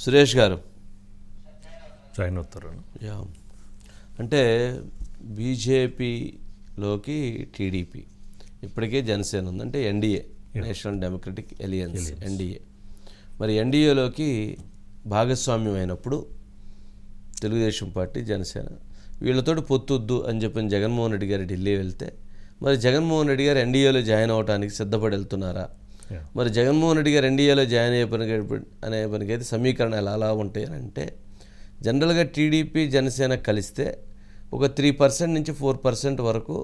సురేష్ గారు జాయిన్ అవుతారు. యా అంటే బీజేపీలోకి టీడీపీ, ఇప్పటికే జనసేన ఉంది, అంటే NDA, national democratic alliance, NDA. మరి ఎన్డీఏలోకి భాగస్వామ్యం అయినప్పుడు తెలుగుదేశం పార్టీ, జనసేన వీళ్ళతోటి పొత్తొద్దు అని చెప్పిన జగన్మోహన్ రెడ్డి గారు ఢిల్లీ వెళ్తే, మరి జగన్మోహన్ రెడ్డి గారు ఎన్డీఏలో జాయిన్ అవ్వడానికి సిద్ధపడి వెళ్తున్నారా? మరి జగన్మోహన్ రెడ్డి గారు ఎన్డీఏలో జాయిన్ అనే పనికైతే సమీకరణాలు ఎలా ఉంటాయి అంటే, జనరల్గా టీడీపీ జనసేన కలిస్తే ఒక 3% నుంచి 4% వరకు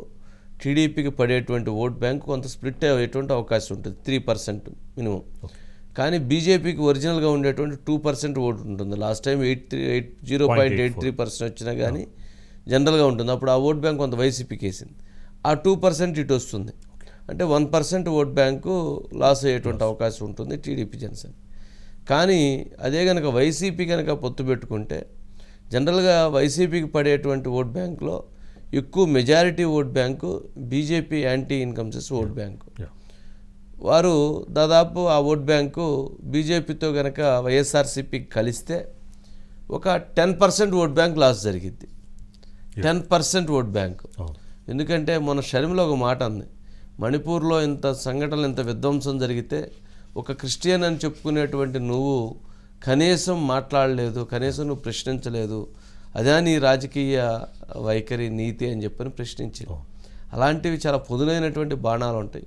టీడీపీకి పడేటువంటి ఓట్ బ్యాంక్ కొంత స్ప్లిట్ అయ్యేటువంటి అవకాశం ఉంటుంది, 3% మినిమం. కానీ బీజేపీకి ఒరిజినల్గా ఉండేటువంటి 2% ఓటు ఉంటుంది. లాస్ట్ టైం 0.83% వచ్చినా కానీ జనరల్గా ఉంటుంది. అప్పుడు ఆ ఓట్ బ్యాంక్ కొంత వైసీపీకి వేసింది, ఆ 2% ఇటు వస్తుంది. అంటే 1% ఓట్ బ్యాంకు లాస్ అయ్యేటువంటి అవకాశం ఉంటుంది టీడీపీ జనసేన. కానీ అదే కనుక వైసీపీ కనుక పొత్తు పెట్టుకుంటే, జనరల్గా వైసీపీకి పడేటువంటి ఓట్ బ్యాంకులో ఎక్కువ majority vote bank BJP anti incumbency vote bank. వారు దాదాపు ఆ ఓట్ బ్యాంకు బీజేపీతో కనుక వైఎస్ఆర్సీపీకి కలిస్తే ఒక 10% ఓట్ బ్యాంక్ లాస్ జరిగింది, 10% ఓట్ బ్యాంకు. ఎందుకంటే మన షర్మిలో ఒక మాట అంది, మణిపూర్లో ఇంత సంఘటనలు, ఇంత విధ్వంసం జరిగితే ఒక క్రిస్టియన్ అని చెప్పుకునేటువంటి నువ్వు కనీసం మాట్లాడలేదు, కనీసం నువ్వు ప్రశ్నించలేదు, అదే నీ రాజకీయ వైఖరి, నీతి అని చెప్పని ప్రశ్నించింది. అలాంటివి చాలా పొదునైనటువంటి బాణాలు ఉంటాయి.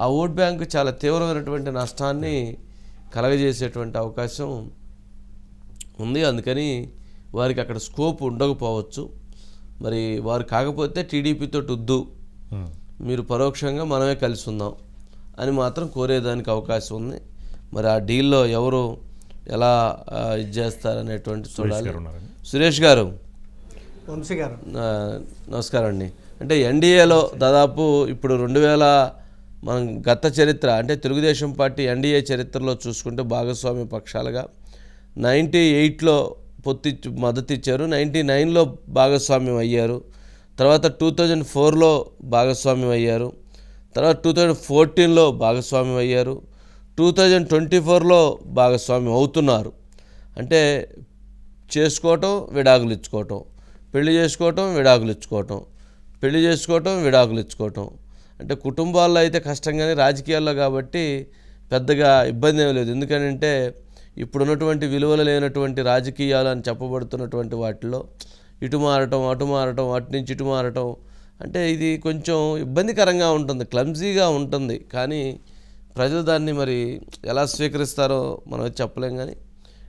ఆ ఓట్ బ్యాంకు చాలా తీవ్రమైనటువంటి నష్టాన్ని కలగజేసేటువంటి అవకాశం ఉంది. అందుకని వారికి అక్కడ స్కోప్ ఉండకపోవచ్చు. మరి వారు కాకపోతే టీడీపీతో వద్దు, మీరు పరోక్షంగా మనమే కలిసి ఉందాం అని మాత్రం కోరేదానికి అవకాశం ఉంది. మరి ఆ డీల్లో ఎవరు ఎలా ఇది చేస్తారనేటువంటి చూడాలి. సురేష్ గారు, వంశీ గారు నమస్కారం అండి. అంటే ఎన్డీఏలో దాదాపు ఇప్పుడు 2000 మనం గత చరిత్ర అంటే తెలుగుదేశం పార్టీ ఎన్డీఏ చరిత్రలో చూసుకుంటే భాగస్వామ్య పక్షాలుగా 98లో మద్దతు ఇచ్చారు, 99లో భాగస్వామ్యం అయ్యారు, తర్వాత 2004లో భాగస్వామ్యం అయ్యారు, తర్వాత 2014లో భాగస్వామ్యం అయ్యారు, 2024లో భాగస్వామ్యం అవుతున్నారు. అంటే చేసుకోవటం, విడాకులు ఇచ్చుకోవటం, పెళ్లి చేసుకోవటం, విడాకులు ఇచ్చుకోవటం, పెళ్లి చేసుకోవటం, విడాకులు ఇచ్చుకోవటం. అంటే కుటుంబాల్లో అయితే కష్టం, కానీ రాజకీయాల్లో కాబట్టి పెద్దగా ఇబ్బంది ఏమీ లేదు. ఎందుకంటే ఇప్పుడున్నటువంటి విలువలు లేనటువంటి రాజకీయాలు అని చెప్పబడుతున్నటువంటి వాటిలో ఇటు మారటం, అటు మారటం, అటు నుంచి ఇటు మారటం, అంటే ఇది కొంచెం ఇబ్బందికరంగా ఉంటుంది, క్లమ్జీగా ఉంటుంది. కానీ ప్రజలు దాన్ని మరి ఎలా స్వీకరిస్తారో మనం చెప్పలేం. కానీ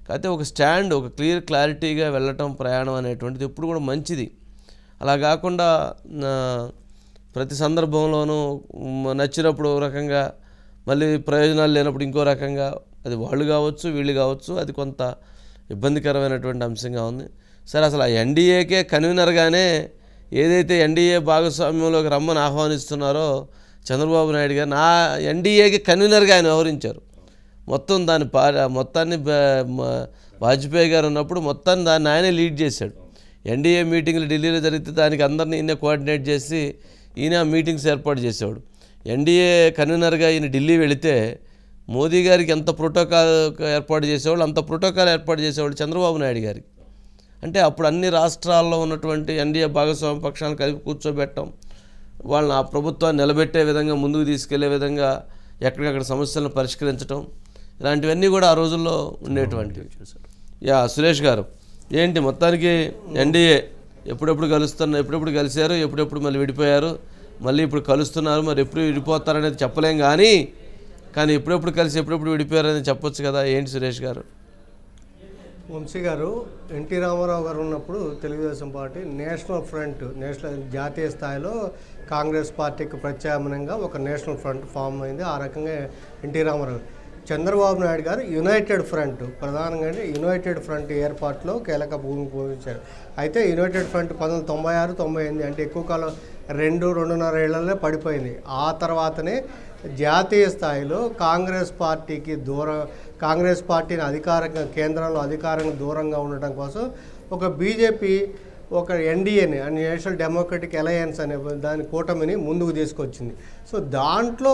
కాకపోతే ఒక స్టాండ్, ఒక క్లారిటీగా వెళ్ళటం, ప్రయాణం అనేటువంటిది ఎప్పుడు కూడా మంచిది. అలా కాకుండా ప్రతి సందర్భంలోనూ నచ్చినప్పుడు ఒక రకంగా, మళ్ళీ ప్రయోజనాలు లేనప్పుడు ఇంకో రకంగా, అది వాళ్ళు కావచ్చు, వీళ్ళు కావచ్చు, అది కొంత ఇబ్బందికరమైనటువంటి అంశంగా ఉంది. సరే, అసలు ఆ ఎన్డీఏకే కన్వీనర్గానే ఏదైతే ఎన్డీఏ భాగస్వామ్యంలోకి రమ్మని ఆహ్వానిస్తున్నారో చంద్రబాబు నాయుడు గారు, నా ఎన్డీఏకి కన్వీనర్గా ఆయన వ్యవహరించారు. మొత్తం మొత్తాన్ని వాజ్పేయి గారు ఉన్నప్పుడు దాన్ని ఆయనే లీడ్ చేశాడు. ఎన్డీఏ మీటింగ్లు ఢిల్లీలో జరిగితే దానికి అందరినీ ఈయన కోఆర్డినేట్ చేసి ఈయన మీటింగ్స్ ఏర్పాటు చేసేవాడు. ఎన్డీఏ కన్వీనర్గా ఈయన ఢిల్లీ వెళితే మోదీ గారికి ఎంత ప్రోటోకాల్ ఏర్పాటు చేసేవాళ్ళు, అంత ప్రోటోకాల్ ఏర్పాటు చేసేవాళ్ళు చంద్రబాబు నాయుడు గారికి. అంటే అప్పుడు అన్ని రాష్ట్రాల్లో ఉన్నటువంటి ఎన్డీఏ భాగస్వామ్య పక్షాలను కలిపి కూర్చోబెట్టడం, వాళ్ళని ఆ ప్రభుత్వాన్ని నిలబెట్టే విధంగా, ముందుకు తీసుకెళ్లే విధంగా ఎక్కడికక్కడ సమస్యలను పరిష్కరించడం, ఇలాంటివన్నీ కూడా ఆ రోజుల్లో ఉండేటువంటివి. యా సురేష్ గారు, ఏంటి మొత్తానికి ఎన్డీఏ ఎప్పుడెప్పుడు కలిశారు, ఎప్పుడెప్పుడు మళ్ళీ విడిపోయారు, మళ్ళీ ఇప్పుడు కలుస్తున్నారు, మరి ఎప్పుడు విడిపోతారనేది చెప్పలేం. కానీ ఎప్పుడెప్పుడు కలిసి ఎప్పుడెప్పుడు విడిపోయారనేది చెప్పొచ్చు కదా. ఏంటి సురేష్ గారు? వంశీ గారు, ఎన్టీ రామారావు గారు ఉన్నప్పుడు తెలుగుదేశం పార్టీ నేషనల్ జాతీయ స్థాయిలో కాంగ్రెస్ పార్టీకి ప్రత్యామ్నాయంగా ఒక నేషనల్ ఫ్రంట్ ఫామ్ అయింది. ఆ రకంగా ఎన్టీ రామారావు, చంద్రబాబు నాయుడు గారు యునైటెడ్ ఫ్రంట్, ప్రధానంగా యునైటెడ్ ఫ్రంట్ ఏర్పాటులో కీలక భూమికి పోషించారు. అయితే యునైటెడ్ ఫ్రంట్ 1996-98 అంటే ఎక్కువ కాలం 2-2.5 ఏళ్లనే పడిపోయింది. ఆ తర్వాతనే జాతీయ స్థాయిలో కాంగ్రెస్ పార్టీని అధికారంగా, కేంద్రంలో అధికారంగా దూరంగా ఉండటం కోసం ఒక బీజేపీ, ఒక ఎన్డీఏని, నేషనల్ డెమోక్రటిక్ అలయన్స్ అనే దాని కూటమిని ముందుకు తీసుకొచ్చింది. సో దాంట్లో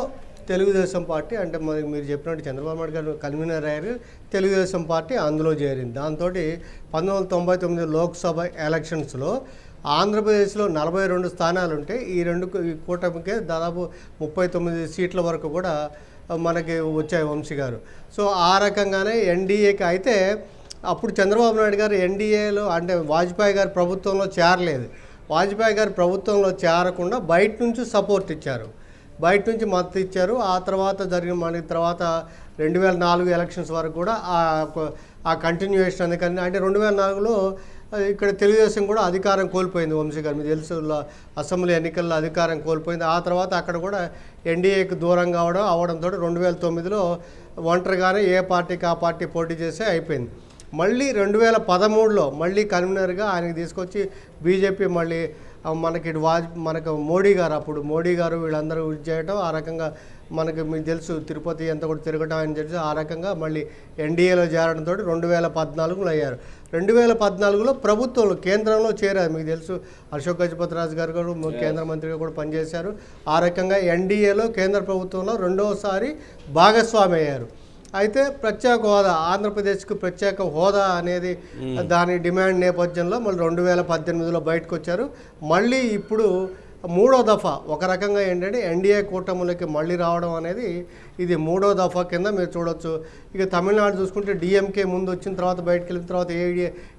తెలుగుదేశం పార్టీ అంటే మరి మీరు చెప్పినట్టు చంద్రబాబు నాయుడు గారు కన్వీనర్ అయ్యారు, తెలుగుదేశం పార్టీ అందులో చేరింది. దాంతో 1999 లోక్సభ ఎలక్షన్స్లో ఆంధ్రప్రదేశ్లో 42 స్థానాలు ఉంటే ఈ కూటమికే దాదాపు 39 సీట్ల వరకు కూడా మనకి వచ్చాయి వంశీ గారు. సో ఆ రకంగానే ఎన్డీఏకి అయితే అప్పుడు చంద్రబాబు నాయుడు గారు ఎన్డీఏలో అంటే వాజ్పేయి గారి ప్రభుత్వంలో చేరలేదు. వాజ్పేయి గారి ప్రభుత్వంలో చేరకుండా బయట నుంచి సపోర్ట్ ఇచ్చారు, బయట నుంచి మద్దతు ఇచ్చారు. ఆ తర్వాత జరిగిన మనకి తర్వాత 2004 ఎలక్షన్స్ వరకు కూడా ఆ కంటిన్యూయేషన్ అందుకని అంటే 2004లో ఇక్కడ తెలుగుదేశం కూడా అధికారం కోల్పోయింది. వంశీ గారు మీకు తెలుసు, అసెంబ్లీ ఎన్నికల్లో అధికారం కోల్పోయింది. ఆ తర్వాత అక్కడ కూడా ఎన్డీఏకి దూరంగా అవడంతో 2009లో ఒంటరిగానే ఏ పార్టీకి ఆ పార్టీ పోటీ చేస్తే అయిపోయింది. మళ్ళీ 2013లో మళ్ళీ కన్వీనర్గా ఆయనకి తీసుకొచ్చి బీజేపీ మళ్ళీ మనకు మోడీ గారు వీళ్ళందరూ ఇది చేయటం, ఆ రకంగా మనకు మీకు తెలుసు తిరుపతి ఎంత కూడా తిరగటం అని చెప్పి ఆ రకంగా మళ్ళీ ఎన్డీఏలో చేరడంతో 2014లో అయ్యారు. 2014లో ప్రభుత్వంలో కేంద్రంలో చేరారు. మీకు తెలుసు అశోక్ గజపతిరాజు గారు కూడా కేంద్ర మంత్రిగా కూడా పనిచేశారు. ఆ రకంగా ఎన్డీఏలో కేంద్ర ప్రభుత్వంలో రెండవసారి భాగస్వామి అయ్యారు. అయితే ప్రత్యేక హోదా, ఆంధ్రప్రదేశ్కి ప్రత్యేక హోదా అనేది దాని డిమాండ్ నేపథ్యంలో మళ్ళీ 2018లో బయటకు వచ్చారు. మళ్ళీ ఇప్పుడు మూడో దఫా ఒక రకంగా ఏంటంటే ఎన్డీఏ కూటమిలోకి మళ్ళీ రావడం అనేది ఇది మూడో దఫా కింద మీరు చూడొచ్చు. ఇక తమిళనాడు చూసుకుంటే డిఎంకే ముందు వచ్చిన తర్వాత బయటకు వెళ్ళిన తర్వాత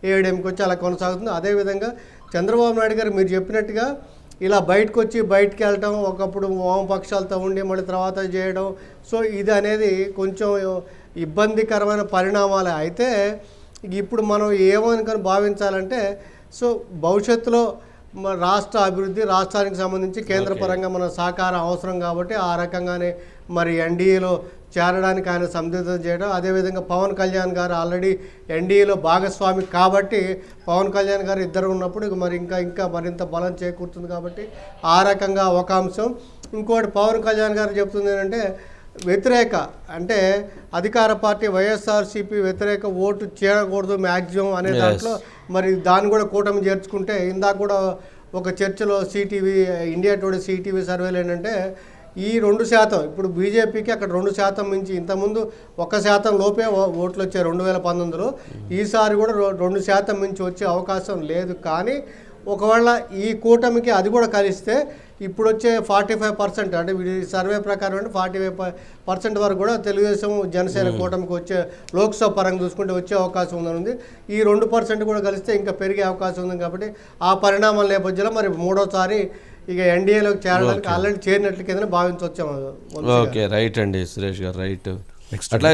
ఏఐడిఎంకి వచ్చి అలా కొనసాగుతుంది. అదేవిధంగా చంద్రబాబు నాయుడు గారు మీరు చెప్పినట్టుగా ఇలా బయటకు వెళ్ళటం, ఒకప్పుడు వామపక్షాలతో ఉండి మళ్ళీ తర్వాత చేయడం, సో ఇది అనేది కొంచెం ఇబ్బందికరమైన పరిణామాలే. అయితే ఇప్పుడు మనం ఏమనుకొని భావించాలంటే సో భవిష్యత్తులో రాష్ట్ర అభివృద్ధి, రాష్ట్రానికి సంబంధించి కేంద్ర పరంగా మన సహకారం అవసరం కాబట్టి ఆ రకంగానే మరి ఎన్డీఏలో చేరడానికి ఆయన సందిగ్ధం చేయడం. అదేవిధంగా పవన్ కళ్యాణ్ గారు ఆల్రెడీ ఎన్డీఏలో భాగస్వామి కాబట్టి పవన్ కళ్యాణ్ గారు ఇద్దరు ఉన్నప్పుడు మరి ఇంకా మరింత బలం చేకూరుతుంది కాబట్టి ఆ రకంగా ఒక అంశం. ఇంకోటి పవన్ కళ్యాణ్ గారు చెప్తుంది ఏంటంటే వ్యతిరేక అంటే అధికార పార్టీ వైఎస్ఆర్సీపీ వ్యతిరేక ఓటు చేయకూడదు మ్యాక్సిమం అనే దాంట్లో మరి దాన్ని కూడా కూటమి చేర్చుకుంటే ఇందాక కూడా ఒక చర్చలో ఇండియా టుడే సిటీవీ సర్వేలు ఏంటంటే ఈ 2% ఇప్పుడు బీజేపీకి అక్కడ 2% మించి ఇంతకుముందు 1% లోపే ఓట్లు వచ్చాయి 2019లో, ఈసారి కూడా 2% మించి వచ్చే అవకాశం లేదు. కానీ ఒకవేళ ఈ కూటమికి అది కూడా కలిస్తే ఇప్పుడు వచ్చే 45% అంటే సర్వే ప్రకారం అంటే 45% వరకు కూడా తెలుగుదేశం జనసేన కూటమికి వచ్చే లోక్సభ పరంగా చూసుకుంటే వచ్చే అవకాశం ఉందని. ఈ 2% కూడా కలిస్తే ఇంకా పెరిగే అవకాశం ఉంది. కాబట్టి ఆ పరిణామాల నేపథ్యంలో మరి మూడోసారి ఇక ఎన్డీఏలోకి చేరడానికి ఆల్రెడీ చేరినట్లు కింద భావించవచ్చాము. ఓకే, రైట్ అండి సురేష్ గారు, రైట్. నెక్స్ట్ అట్లా